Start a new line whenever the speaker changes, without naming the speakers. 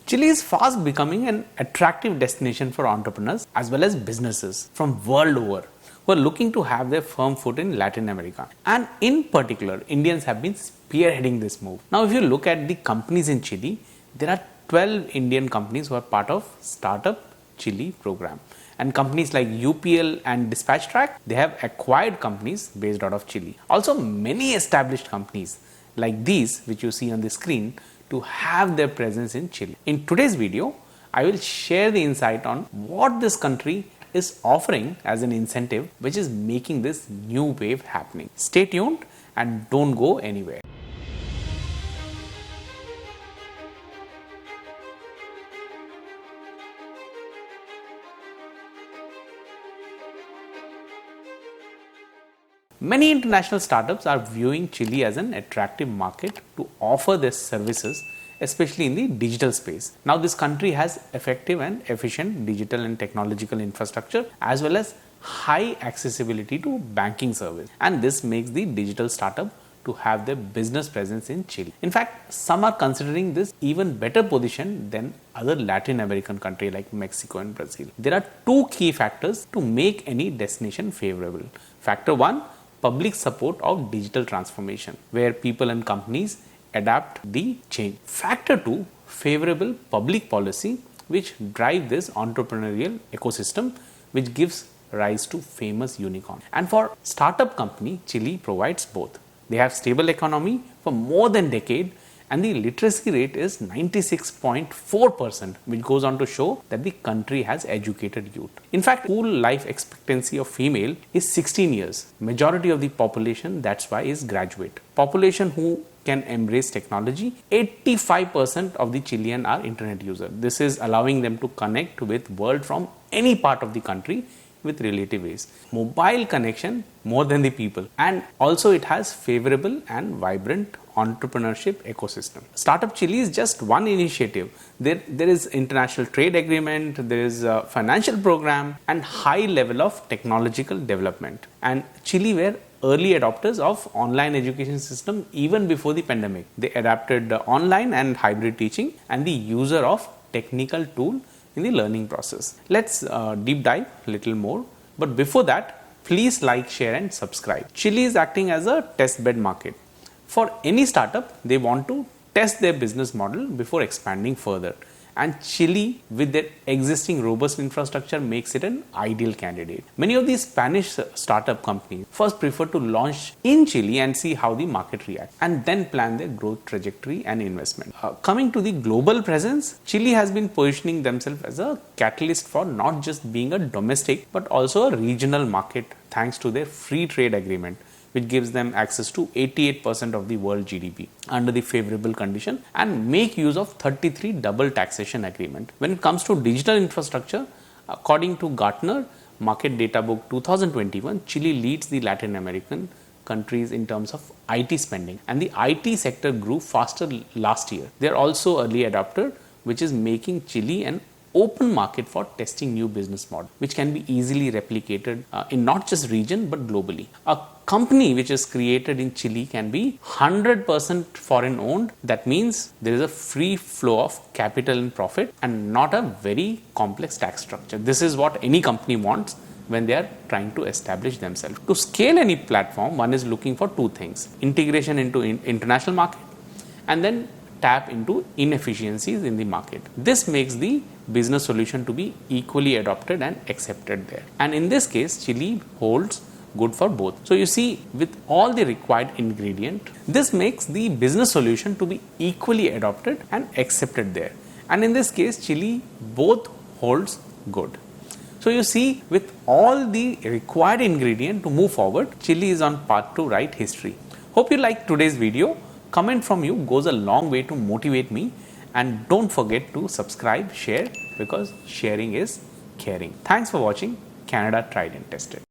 Chile is fast becoming an attractive destination for entrepreneurs as well as businesses from world over who are looking to have their firm foot in Latin America. And in particular, Indians have been spearheading this move. Now, if you look at the companies in Chile, there are 12 Indian companies who are part of Startup Chile program. And companies like UPL and Dispatch Track, they have acquired companies based out of Chile. Also, many established companies like these, which you see on the screen, to have their presence in Chile. In today's video, I will share the insight on what this country is offering as an incentive, which is making this new wave happening. Stay tuned and don't go anywhere. Many international startups are viewing Chile as an attractive market to offer their services, especially in the digital space. Now, this country has effective and efficient digital and technological infrastructure as well as high accessibility to banking service, and this makes the digital startup to have their business presence in Chile. In fact, some are considering this even better position than other Latin American countries like Mexico and Brazil. There are two key factors to make any destination favorable. Factor 1, public support of digital transformation, where people and companies adapt the change. Factor 2, favorable public policy, which drive this entrepreneurial ecosystem, which gives rise to famous unicorn. And for startup company, Chile provides both. They have stable economy for more than a decade, and the literacy rate is 96.4%, which goes on to show that the country has educated youth. In fact, full life expectancy of female is 16 years. Majority of the population, that's why, is graduate. Population who can embrace technology, 85% of the Chilean are internet user. This is allowing them to connect with world from any part of the country with relative ease. Mobile connection more than the people, and also it has favorable and vibrant entrepreneurship ecosystem. Startup Chile is just one initiative. There is international trade agreement, there is a financial program and high level of technological development. And Chile were early adopters of online education system even before the pandemic. They adapted online and hybrid teaching and the user of technical tool in the learning process. Let's deep dive a little more. But before that, please like, share and subscribe. Chile is acting as a test bed market. For any startup, they want to test their business model before expanding further. And Chile, with their existing robust infrastructure, makes it an ideal candidate. Many of these Spanish startup companies first prefer to launch in Chile and see how the market reacts, and then plan their growth trajectory and investment. Coming to the global presence, Chile has been positioning themselves as a catalyst for not just being a domestic but also a regional market, thanks to their free trade agreement, which gives them access to 88% of the world GDP under the favorable condition, and make use of 33 double taxation agreement. When it comes to digital infrastructure, according to Gartner Market Data Book 2021, Chile leads the Latin American countries in terms of IT spending, and the IT sector grew faster last year. They are also early adopter, which is making Chile an open market for testing new business model, which can be easily replicated in not just region but globally. A company which is created in Chile can be 100% foreign owned. That means there is a free flow of capital and profit and not a very complex tax structure. This is what any company wants when they are trying to establish themselves. To scale any platform, one is looking for two things: integration into international market, and then tap into inefficiencies in the market. This makes the business solution to be equally adopted and accepted there. And in this case, Chile holds good for both. So you see, with all the required ingredient, this makes the business solution to be equally adopted and accepted there. And in this case, Chile both holds good. So you see, with all the required ingredient to move forward, Chile is on path to write history. Hope you liked today's video. Comment from you goes a long way to motivate me, and don't forget to subscribe, share, because sharing is caring. Thanks for watching Canada Tried and Tested.